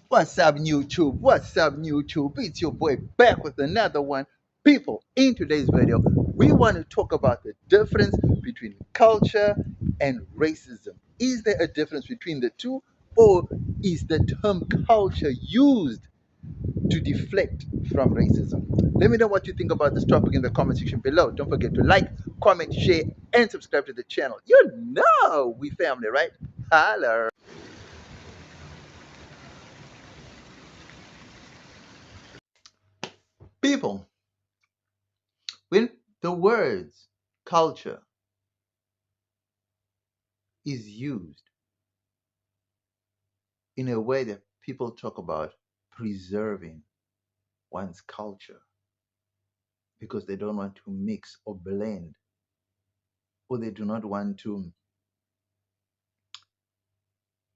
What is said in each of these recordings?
What's up, YouTube? What's up, YouTube? It's your boy back with another one. People, in today's video, we want to talk about the difference between culture and racism. Is there a difference between the two, or is the term culture used to deflect from racism? Let me know what you think about this topic in the comment section below. Don't forget to like, comment, share, and subscribe to the channel. You know we family, right? Holla. People, when the words culture is used in a way that people talk about preserving one's culture because they don't want to mix or blend, or they do not want to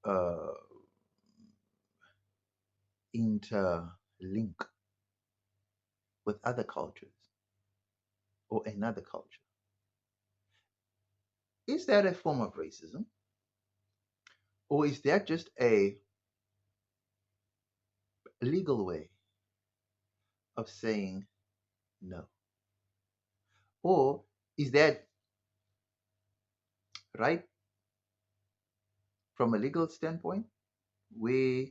uh, interlink with other cultures or another culture. Is that a form of racism? Or is that just a legal way of saying no? Or is that right from a legal standpoint, where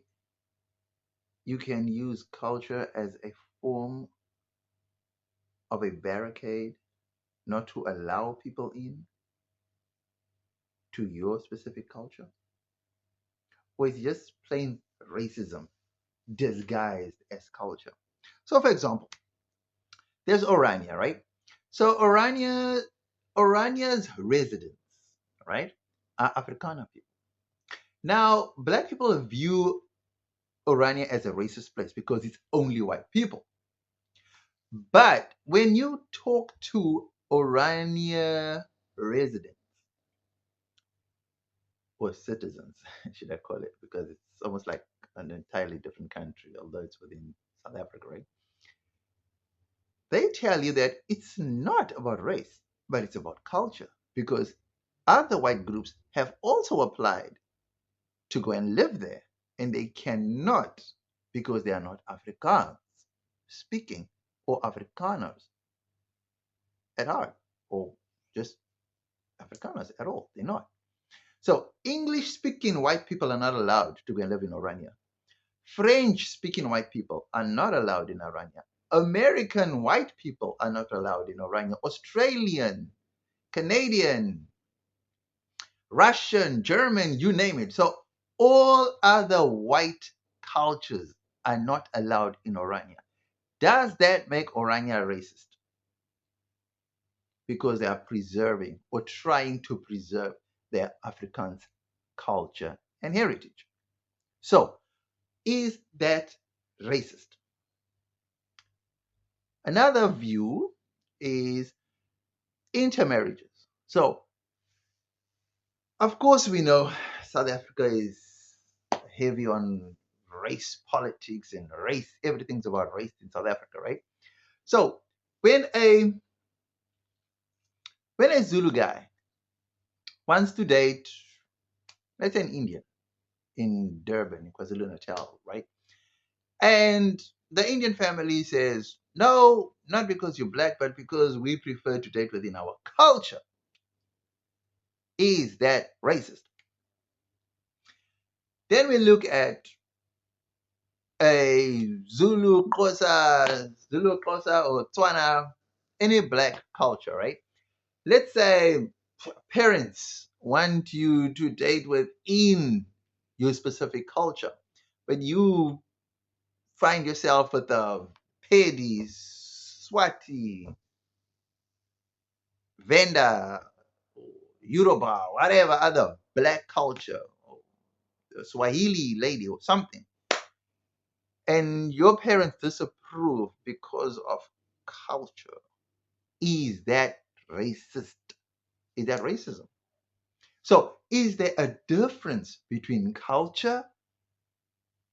you can use culture as a form of a barricade not to allow people in to your specific culture? Or it's just plain racism disguised as culture? So, for example, there's Orania, right? So, Orania's residents, right, are Afrikaner people. Now, black people view Orania as a racist place because it's only white people. But when you talk to Orania residents or citizens, should I call it, because it's almost like an entirely different country, although it's within South Africa, right? They tell you that it's not about race, but it's about culture, because other white groups have also applied to go and live there, and they cannot because they are not Afrikaans speaking or Afrikaners at heart, or just Afrikaners at all. They're not. So English-speaking white people are not allowed to go and live in Orania. French-speaking white people are not allowed in Orania. American white people are not allowed in Orania. Australian, Canadian, Russian, German, you name it. So all other white cultures are not allowed in Orania. Does that make Orania racist? Because they are preserving or trying to preserve their Afrikaans culture and heritage. So, is that racist? Another view is intermarriages. So, of course, we know South Africa is heavy on race politics and race, everything's about race in South Africa, right? So, when a Zulu guy wants to date, let's say an Indian in Durban, in KwaZulu Natal, right? And the Indian family says, no, not because you're black, but because we prefer to date within our culture. Is that racist? Then we look at a Zulu, Xhosa, or Tswana, any black culture, right? Let's say parents want you to date within your specific culture, but you find yourself with a Pedi, Swati, Venda, Yoruba, whatever other black culture, or Swahili lady or something, and your parents disapprove because of culture, is that racist? Is that racism? So, is there a difference between culture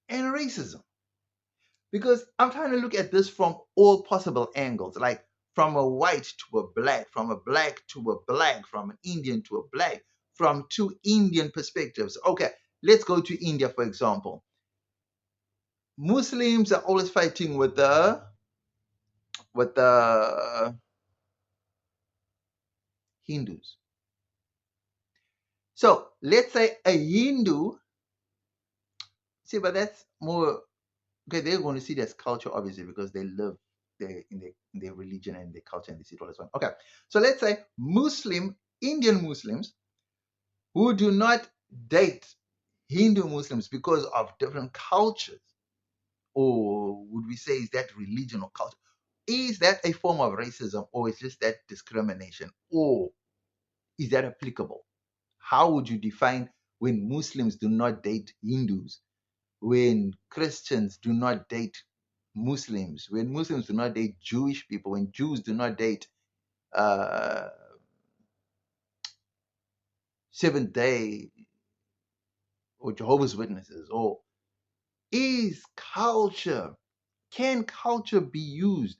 and racism? Because I'm trying to look at this from all possible angles, like from a white to a black, from a black to a black, from an Indian to a black, from two Indian perspectives. Okay, let's go to India, for example. Muslims are always fighting with the Hindus. So let's say a Hindu, see, but that's more okay. They're going to see it as culture, obviously, because they live in their religion and their culture, and they see it all as one. Okay, so let's say Indian Muslims who do not date Hindu Muslims because of different cultures, or would we say is that religion or culture? Is that a form of racism, or is just that discrimination, or is that applicable? How would you define when Muslims do not date Hindus, when Christians do not date Muslims, when Muslims do not date Jewish people, when Jews do not date uh, Seventh Day or Jehovah's Witnesses? Or is culture, can culture be used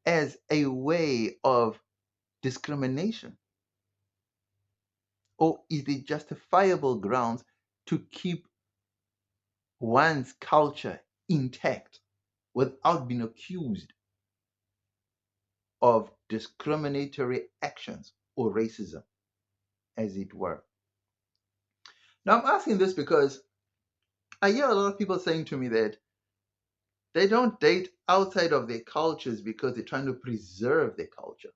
as a way of discrimination? Or is it justifiable grounds to keep one's culture intact without being accused of discriminatory actions or racism, as it were? Now, I'm asking this because I hear a lot of people saying to me that they don't date outside of their cultures because they're trying to preserve their culture.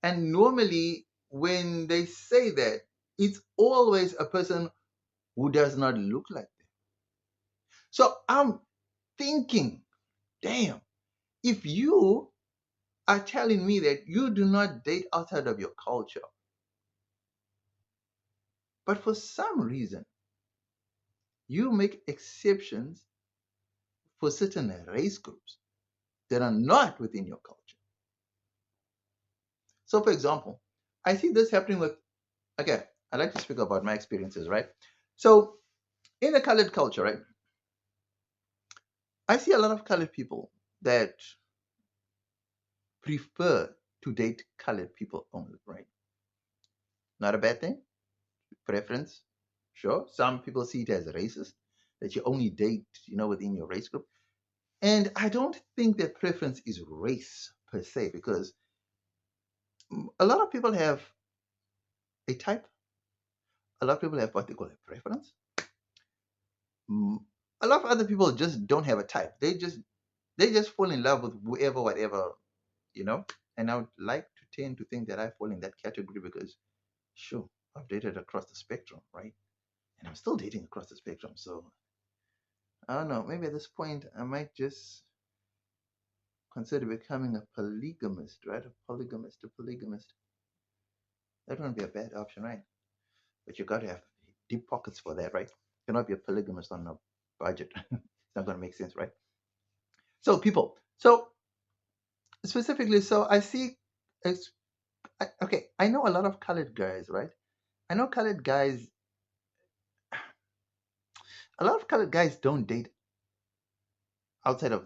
And normally, when they say that, it's always a person who does not look like them. So I'm thinking, damn, if you are telling me that you do not date outside of your culture, but for some reason you make exceptions for certain race groups that are not within your culture. So, for example, I see this happening with, okay, I like to speak about my experiences, right? So, in the colored culture, right, I see a lot of colored people that prefer to date colored people only, right? Not a bad thing. Preference, sure. Some people see it as racist that you only date, within your race group. And I don't think that preference is race per se, because a lot of people have a type. A lot of people have what they call a preference. Mm, A lot of other people just don't have a type. They just fall in love with whoever, whatever, you know. And I would like to tend to think that I fall in that category because, sure, I've dated across the spectrum, right? And I'm still dating across the spectrum. So I don't know. Maybe at this point, I might just consider becoming a polygamist, right? A polygamist. That wouldn't be a bad option, right? But you got to have deep pockets for that, right? You cannot be a polygamist on a budget. It's not going to make sense, right? So, people. So, specifically, so I see, okay, I know a lot of colored guys, right? I know colored guys, a lot of colored guys don't date outside of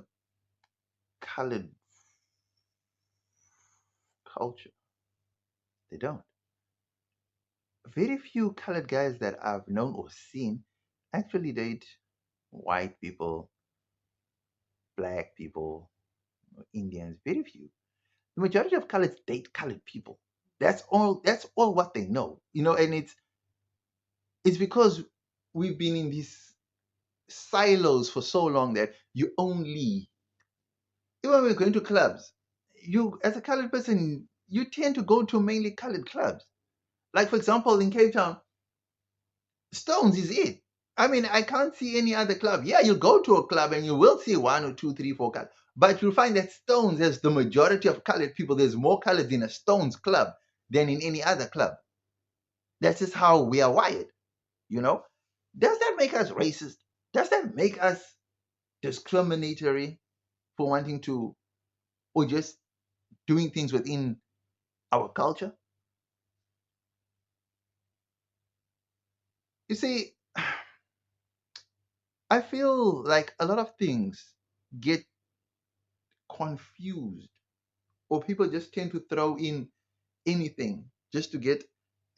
colored culture. They don't. Very few colored guys that I've known or seen actually date white people, black people, Indians. Very few. The majority of coloreds date colored people. That's all what they know. And it's because we've been in these silos for so long that you only, even when we're going to clubs, you, as a colored person, you tend to go to mainly colored clubs. Like, for example, in Cape Town, Stones is it. I mean, I can't see any other club. Yeah, you go to a club and you will see one or two, three, four colors. But you'll find that Stones has the majority of colored people. There's more colors in a Stones club than in any other club. That's just how we are wired, you know? Does that make us racist? Does that make us discriminatory for wanting to, or just doing things within our culture? You see, I feel like a lot of things get confused, or people just tend to throw in anything just to get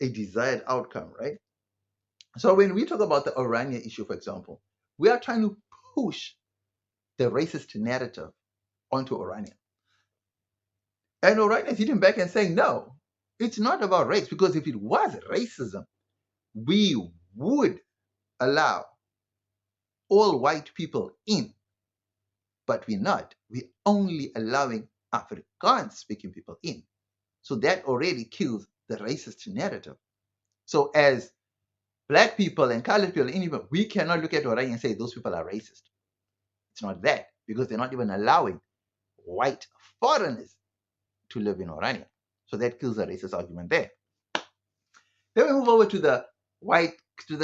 a desired outcome, right? So when we talk about the Orania issue, for example, we are trying to push the racist narrative onto Orania. And Orania is sitting back and saying, no, it's not about race, because if it was racism, we would allow all white people in, but we're not. We're only allowing Afrikaans speaking people in. So that already kills the racist narrative. So as black people and colored people, we cannot look at Orania and say those people are racist. It's not that, because they're not even allowing white foreigners to live in Orania. So that kills the racist argument there. Then we move over to the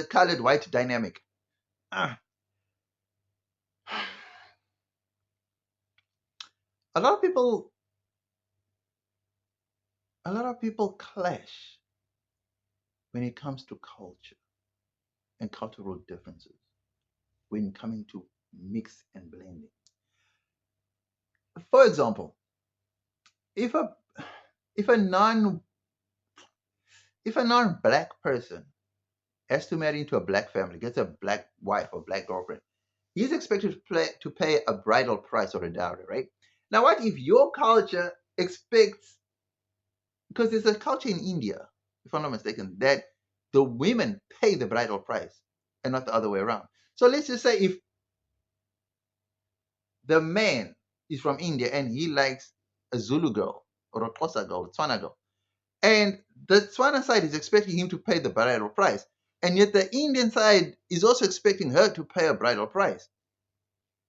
colored white dynamic. Ah. A lot of people clash when it comes to culture and cultural differences, when coming to mix and blending. For example, if a if a non if a non-black person has to marry into a black family, gets a black wife or black girlfriend, he's expected to pay a bridal price or a dowry, right? Now, what if your culture expects, because there's a culture in India, if I'm not mistaken, that the women pay the bridal price and not the other way around. So let's just say if the man is from India and he likes a Zulu girl or a Xhosa girl, a Tswana girl, and the Tswana side is expecting him to pay the bridal price, and yet the Indian side is also expecting her to pay a bridal price.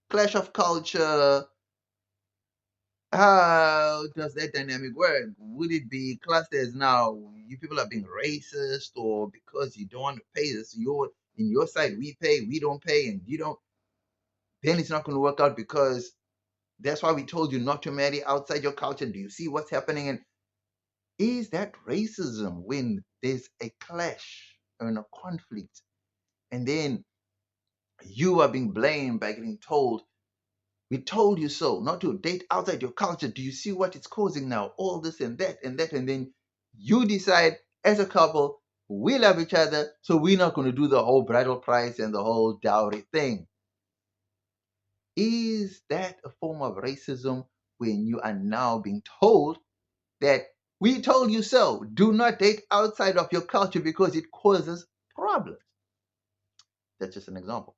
Clash of culture. How does that dynamic work? Would it be classed as, now you people are being racist, or because you don't want to pay this, in your side we pay, we don't pay, and you don't? Then it's not going to work out, because that's why we told you not to marry outside your culture. Do you see what's happening? And is that racism when there's a clash and a conflict, and then you are being blamed by getting told, we told you so, not to date outside your culture. Do you see what it's causing now? All this and that and that. And then you decide as a couple, we love each other, so we're not going to do the whole bridal price and the whole dowry thing. Is that a form of racism when you are now being told that we told you so? Do not date outside of your culture because it causes problems. That's just an example.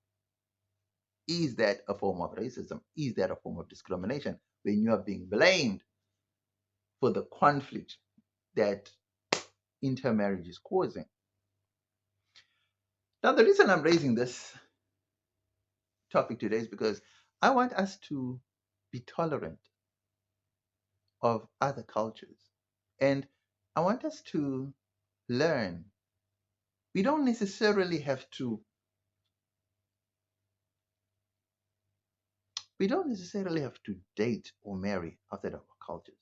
Is that a form of racism? Is that a form of discrimination when you are being blamed for the conflict that intermarriage is causing? Now, the reason I'm raising this topic today is because I want us to be tolerant of other cultures. And I want us to learn. We don't necessarily have to date or marry outside of our cultures,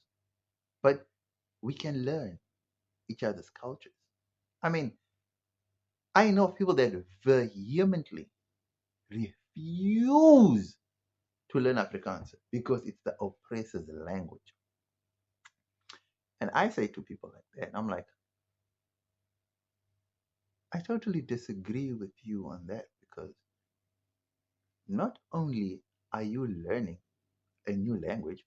but we can learn each other's cultures. I mean, I know people that vehemently refuse to learn Afrikaans because it's the oppressor's language. And I say to people like that, I'm like, I totally disagree with you on that, because not only are you learning a new language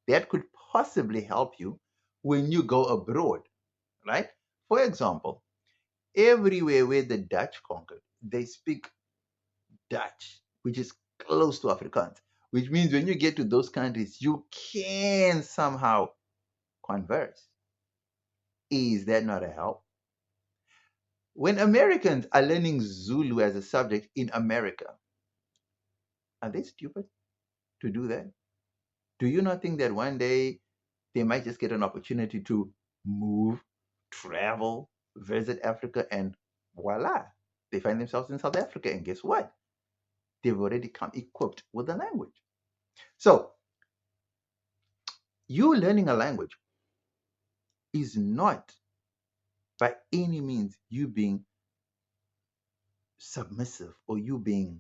that could possibly help you when you go abroad, right? For example, everywhere where the Dutch conquered, they speak Dutch, which is close to Afrikaans, which means when you get to those countries, you can somehow converse. Is that not a help? When Americans are learning Zulu as a subject in America, are they stupid to do that? Do you not think that one day they might just get an opportunity to move, travel, visit Africa, and voila, they find themselves in South Africa? And guess what? They've already come equipped with the language. So, you learning a language is not by any means you being submissive, or you being,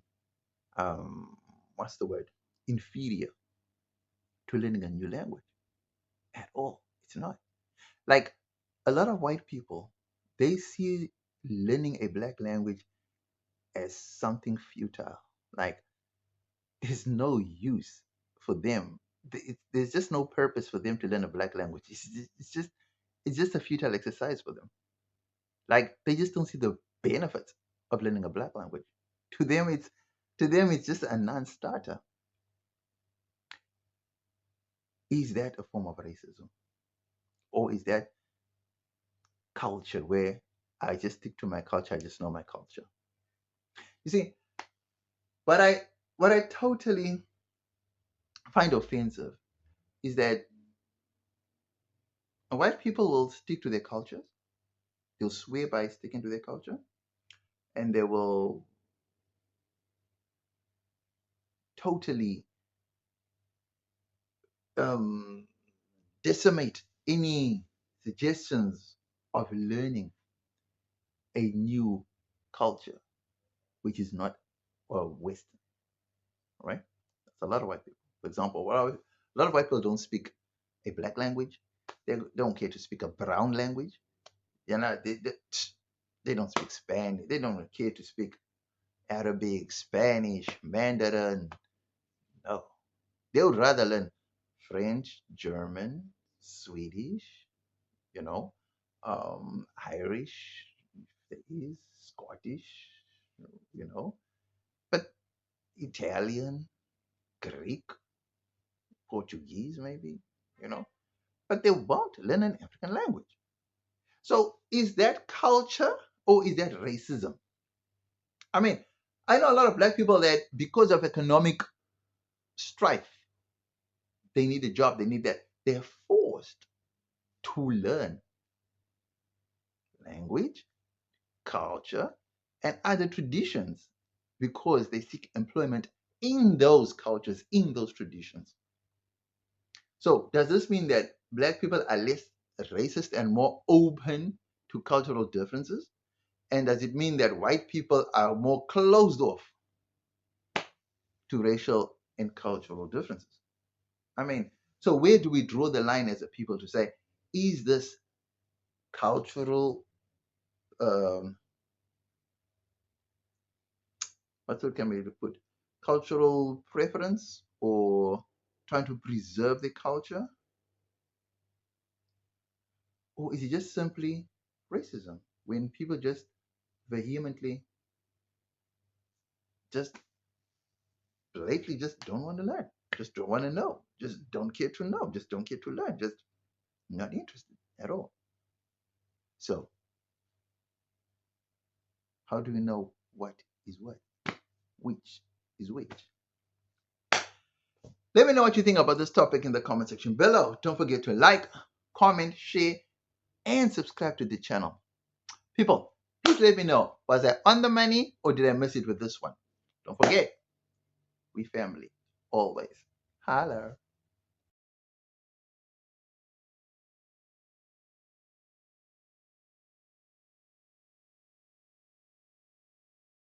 what's the word, inferior to learning a new language at all. It's not. Like, a lot of white people, they see learning a black language as something futile. Like, there's no use for them. There's just no purpose for them to learn a black language. It's just a futile exercise for them. Like they just don't see the benefits of learning a black language. To them, it's just a non-starter. Is that a form of racism, or is that culture where I just stick to my culture? I just know my culture. You see, what I totally find offensive is that white people will stick to their cultures. They'll swear by sticking to their culture, and they will totally um, decimate any suggestions of learning a new culture, which is not Western, right? That's a lot of white people. For example, a lot of white people don't speak a black language. They don't care to speak a brown language. They don't speak Spanish. They don't care to speak Arabic, Spanish, Mandarin. No, they would rather learn French, German, Swedish, you know, Irish, if there is, Scottish, you know, but Italian, Greek, Portuguese, maybe, you know, but they won't learn an African language. So is that culture or is that racism? I mean, I know a lot of black people that because of economic strife, they need a job, they need that. They're forced to learn language, culture, and other traditions because they seek employment in those cultures, in those traditions. So, does this mean that black people are less racist and more open to cultural differences? And does it mean that white people are more closed off to racial and cultural differences? I mean, so where do we draw the line as a people to say, is this cultural, um, what word can we put? Cultural preference or trying to preserve the culture? Or is it just simply racism when people just vehemently, just blatantly just don't want to learn, just don't want to know, just don't care to know, just don't care to learn, just not interested at all? So, how do we know what is what? Which is which? Let me know what you think about this topic in the comment section below. Don't forget to like, comment, share, and subscribe to the channel. People, please let me know, was I on the money or did I miss it with this one? Don't forget, we family, always. Holla.